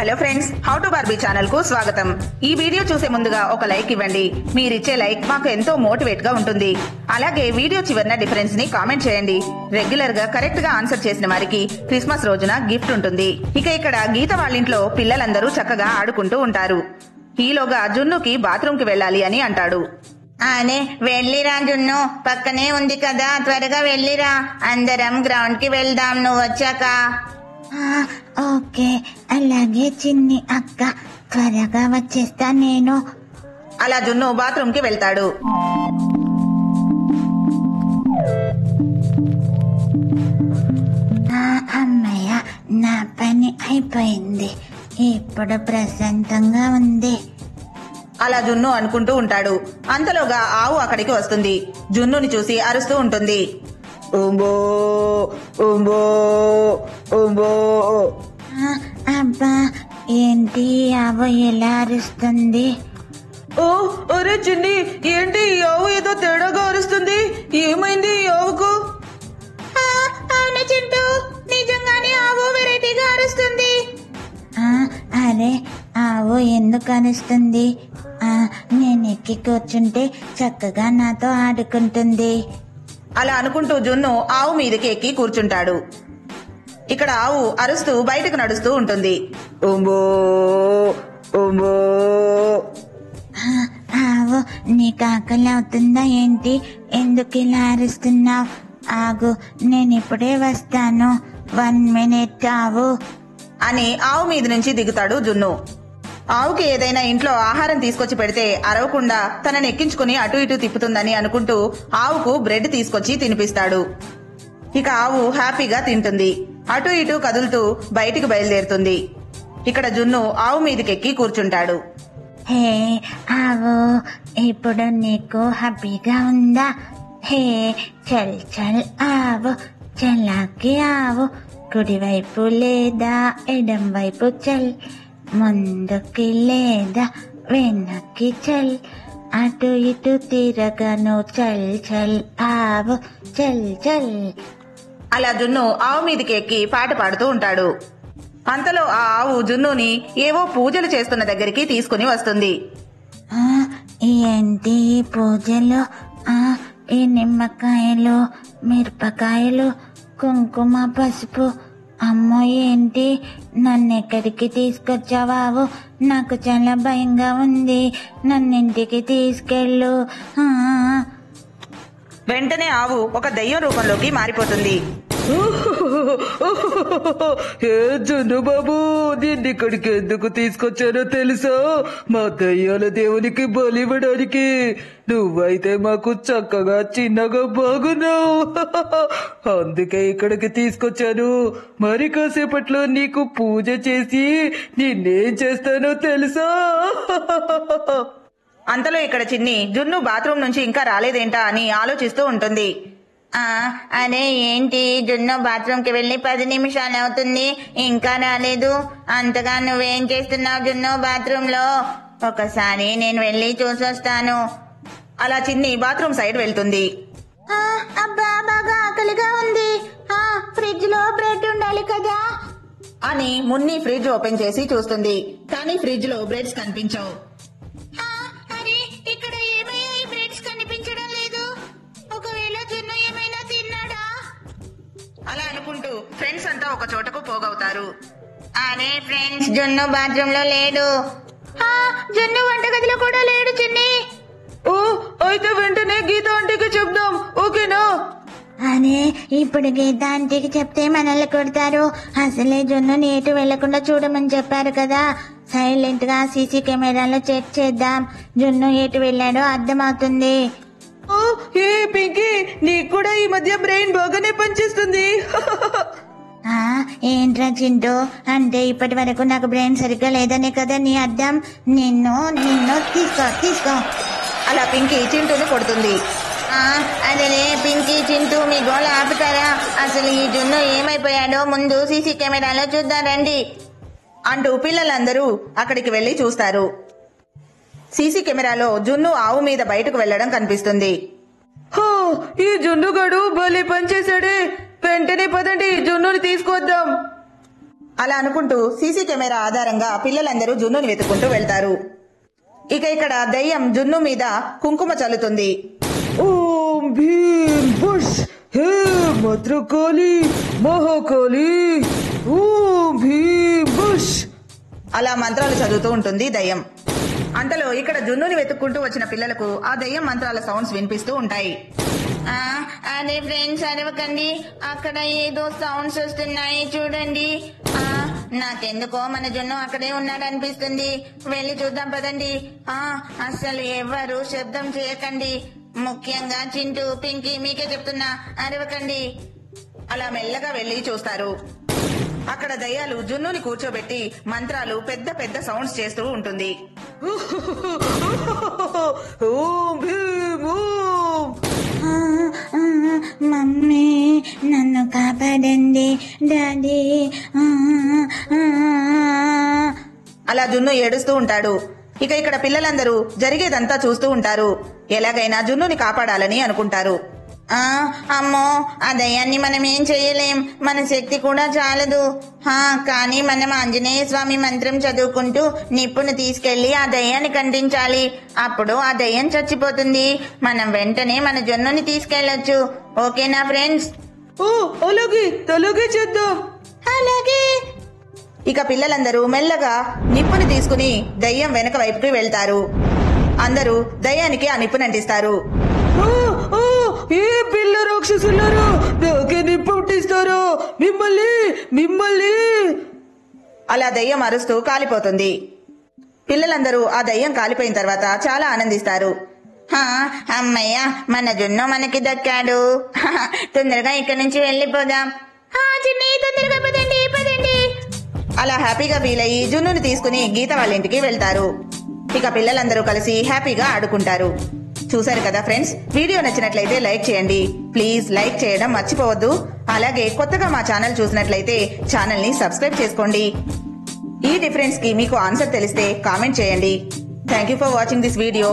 Hello friends, how to Barbie channel కు స్వాగతం. ఈ వీడియో చూసే ముందుగా ఒక లైక్ ఇవ్వండి. మీరిచ్చే లైక్ మాకు ఎంతో మోటివేట్ గా ఉంటుంది. అలాగే వీడియో చివరిన డిఫరెన్స్ ని కామెంట్ చేయండి. రెగ్యులర్ గా కరెక్ట్ గా ఆన్సర్ చేసిన వారికి క్రిస్మస్ రోజున గిఫ్ట్ ఉంటుంది. ఇక ఇక్కడ గీత వాళ్ళింట్లో పిల్లలందరూ చక్కగా ఆడుకుంటూ ఉంటారు. ఈలోగా జున్నుకి బాత్రూమ్ కి వెళ్ళాలి అని అంటాడు. అనే వెళ్ళిరా జున్ను, పక్కనే ఉంది కదా, త్వరగా వెళ్ళిరా. అందరం గ్రౌండ్ కి వెళ్దాం నువ్వు వచ్చాక. ఓకే, అలాగే చిన్ని అక్క, త్వరగా వచ్చేస్తా నేను. అలా జున్ను బాత్రూమ్ కి వెళ్తాడు. అమ్మయ్య, నా పని అయిపోయింది. ఇప్పుడు ప్రశాంతంగా ఉంది. అలా జున్ను అనుకుంటూ ఉంటాడు. అంతలోగా ఆవు అక్కడికి వస్తుంది. జున్నుని చూసి అరుస్తూ ఉంటుంది. ఉంబో ఉంబో ఉంబో. అబ్బా, ఏంటి ఆవు ఎలా అరుస్తుంది? ఓ అరే చిన్ని, ఏంటి ఈ ఆవు ఏదో తేడాగా అరుస్తుంది? ఏమైంది ఈ ఆవుకు? అవును చింటూ, నిజంగానే ఆవు వెరైటీగా అరుస్తుంది. అరే, ఆవు ఎందుకు అరుస్తుంది? నేను ఎక్కి కూర్చుంటే చక్కగా నాతో ఆడుకుంటుంది. అలా అనుకుంటూ జున్ను ఆవు మీదకి ఎక్కి కూర్చుంటాడు. ఇక్కడ ఆవు అరుస్తూ బయటకు నడుస్తూ ఉంటుంది. ఉంబో ఉంబో. ఆవు, నీకు ఆకలి అవుతుందా ఏంటి? ఎందుకు ఇలా అరుస్తున్నావు? ఆగు, నేను ఇప్పుడే వస్తాను. 1 minute ఆవు అని ఆవు మీద నుంచి దిగుతాడు జున్ను. ఆవుకి ఏదైనా ఇంట్లో ఆహారం తీసుకొచ్చి పెడితే అరవకుండా తనని ఎక్కించుకుని అటు ఇటు తిప్పుతుందని అనుకుంటూ ఆవుకు బ్రెడ్ తీసుకొచ్చి తినిపిస్తాడు. ఇక ఆవు హ్యాపీగా తింటుంది. అటు ఇటు కదులుతూ బయటికి బయలుదేరుతుంది. ఇక్కడ జున్ను ఆవు మీదకెక్కి కూర్చుంటాడు. హే ఆవు, ఇప్పుడు నీకు హ్యాపీగా ఉందా? హే చల్ చల్ ఆవు, చలాకి ఆవు, కుడివైపు లేదా ఎడం వైపు చల్, ముందుకి లేదా వెనక్కి చల్, అటు ఇటు తిరగను చల్ చల్ ఆవు, చల్ చల్. అలా జున్ను ఆవు మీదకి ఎక్కి పాట పాడుతూ ఉంటాడు. అంతలో ఆ ఆవు జున్నుని ఏవో పూజలు చేస్తున్న దగ్గరికి తీసుకుని వస్తుంది. ఏంటి పూజలు? ఈ నిమ్మకాయలు, మిరపకాయలు, కుంకుమ, పసుపు. అమ్మో, ఏంటి? నన్ను ఎక్కడికి తీసుకొచ్చావావు? నాకు చాలా భయంగా ఉంది. నన్నింటికి తీసుకెళ్ళు. వెంటనే ఆవు ఒక దయ్యం రూపంలోకి మారిపోతుంది. ఏ జున్ను బాబు, నిన్ను ఇక్కడికి ఎందుకు తీసుకొచ్చానో తెలుసా? మా దయ్యాల దేవునికి బలివ్వడానికి. నువ్వైతే మాకు చక్కగా చిన్నగా బాగున్నావు, అందుకే ఇక్కడికి తీసుకొచ్చాను. మరి కాసేపట్లో నీకు పూజ చేసి నిన్నేం చేస్తానో తెలుసా? అంతలో ఇక్కడ చిన్ని జున్ను బాత్రూమ్ నుంచి ఇంకా రాలేదేంటా అని ఆలోచిస్తూ ఉంటుంది. అరే ఏంటి, జున్ను బాత్రూమ్ కి వెళ్ళి 10 నిమిషాలు అవుతుంది, ఇంకా రాలేదు. అంతగా నువ్వేం చేస్తున్నావు జున్ను బాత్రూమ్ లో? ఒకసారి నేను వెళ్ళి చూసొస్తాను. అలా చిన్ని బాత్రూమ్ సైడ్ వెళ్తుంది. అబ్బా, బాగా ఆకలిగా ఉంది. ఫ్రిడ్జ్ లో బ్రెడ్ ఉండాలి కదా అని మున్ని ఫ్రిడ్జ్ ఓపెన్ చేసి చూస్తుంది. కానీ ఫ్రిడ్జ్ లో బ్రెడ్స్ కనిపించవు. అరే, ఇక్కడ ఏమయ్యా? ఈ బ్రెడ్స్ కనిపించడం లేదు. ఒకవేళ జున్ను ఏమైనా తిన్నాడా? అలా అనుకుంటూ ఫ్రెండ్స్ అంతా ఒక చోటకు పోగవుతారు. అరే ఫ్రెండ్స్, జున్ను బాత్రూమ్ లో లేడు. జున్ను వంటగదిలో కూడా లేడు చిన్ని. ఓ, అయితే వెంటనే గీత ఆంటీకి చెప్దాం, ఓకేనా? అరే, ఇప్పుడు గీత ఆంటీకి చెప్తే మనల్ని కొడతారు. అసలే జున్ను ఎటు వెళ్లకుండా చూడమని చెప్పారు కదా. సైలెంట్ గా సీసీ కెమెరాలో చెక్ చేద్దాం. జున్ను ఎటు వెళ్ళాడో అర్థమవుతుంది. ఏ పింకీ, నీకు కూడా ఈ మధ్య బ్రెయిన్ బాగానే పనిచేస్తుంది. ఏంట్రా చింటూ, అంటే ఇప్పటి వరకు నాకు బ్రెయిన్ సరిగ్గా లేదనే కదా నీ అర్థం? నిన్ను నిన్ను తీసుకో తీసుకో. అలా పింకీ చింటూను కొడుతుంది. అదే పింకీ, చింటూ, మీ గోళ ఆపుతారా? అసలు ఈ జున్ను ఏమైపోయాడో ముందు సీసీ కెమెరాలో చూద్దాం రండి అంటూ పిల్లలందరూ అక్కడికి వెళ్లి చూస్తారు. సీసీ కెమెరాలో జున్ను ఆవు మీద బయటకు వెళ్లడం కనిపిస్తుంది. ఈ జున్నుగాడు భలే పనిచేశాడే. వెంటనే పదండి, జున్నుని తీసుకొద్దాం. అలా అనుకుంటూ సీసీ కెమెరా ఆధారంగా పిల్లలందరూ జున్నుని వెతుక్కుంటూ వెళ్తారు. ఇక ఇక్కడ దయ్యం జున్ను మీద కుంకుమ చల్లుతుంది. ఓం భీం బుష్ హే భద్రకాళి మహాకాళి ఓం భీం బుష్ అలా మంత్రాలు చదువుతూ ఉంటుంది దయ్యం. అంతలో ఇక్కడ జున్నుని వెతుక్కుంటూ వచ్చిన పిల్లలకు ఆ దయ్యం మంత్రాల సౌండ్స్ వినిపిస్తూ ఉంటాయి. అరే ఫ్రెండ్స్ అరవకండి, అక్కడ ఏదో సౌండ్స్ వస్తున్నాయి చూడండి. నాకెందుకో మన జున్ను అక్కడే ఉన్నాడు అనిపిస్తుంది. వెళ్ళి చూద్దాం పదండి. అసలు ఎవరు శబ్దం చేయకండి, ముఖ్యంగా చింటూ పింకీ మీకే చెప్తున్నా, అరవకండి. అలా మెల్లగా వెళ్లి చూస్తారు. అక్కడ దయ్యాలు జున్నుని కూర్చోబెట్టి మంత్రాలు పెద్ద పెద్ద సౌండ్స్ చేస్తూ ఉంటుంది. ఓం భీం ఓం. మమ్మీ నన్ను కాపాడండి డాడీ. అలా జున్ను ఏడుస్తూ ఉంటాడు. ఇక ఇక్కడ పిల్లలందరూ జరిగేదంతా చూస్తూ ఉంటారు. ఎలాగైనా జున్నుని కాపాడాలని అనుకుంటారు. అమ్మో, ఆ దయ్యాన్ని మనం ఏం చెయ్యలేం, మన శక్తి కూడా చాలదు. కానీ మనం ఆంజనేయ స్వామి మంత్రం చదువుకుంటూ నిప్పును తీసుకెళ్లి ఆ దయ్యాన్ని ఖండించాలి. అప్పుడు ఆ దయ్యం చచ్చిపోతుంది. మనం వెంటనే మన జున్నుని తీసుకెళ్లొచ్చు. ఓకేనా ఫ్రెండ్స్? అలాగే చేద్దాం. అలాగే. ఇక పిల్లలందరూ మెల్లగా నిప్పుని తీసుకుని దయ్యం వెనక వైపుకి వెళ్తారు. అందరూ దయ్యానికి ఆ నిప్పుని అంటిస్తారు. ఏ పిల్ల రాక్షసులారా, నాకే నిప్పొట్టిస్తారా? మిమ్మల్ని అలా దయ్యం అరుస్తూ కాలిపోతుంది. పిల్లలందరూ ఆ దయ్యం కాలిపోయిన తర్వాత చాలా ఆనందిస్తారు. అమ్మయ్య, మన జున్ను మనకి దక్కాడు. తొందరగా ఇక్కడి నుంచి వెళ్ళిపోదాం. చిన్నయ్య, తొందరగా పదండి. అలా హ్యాపీగా ఫీల్ అయ్యి జున్నుని తీసుకుని గీత వాళ్ళ ఇంటికి వెళ్తారు. ఇక పిల్లలందరూ కలిసి హ్యాపీగా ఆడుకుంటారు. చూశారు కదా ఫ్రెండ్స్, వీడియో నచ్చినట్లయితే లైక్ చేయండి. ప్లీజ్ లైక్ చేయడం మర్చిపోవద్దు. అలాగే కొత్తగా మా ఛానల్ చూసినట్లయితే ఛానల్ ని సబ్స్క్రైబ్ చేసుకోండి. ఈ డిఫరెన్స్ కి మీకు ఆన్సర్ తెలిస్తే కామెంట్ చేయండి. Thank you for watching this video.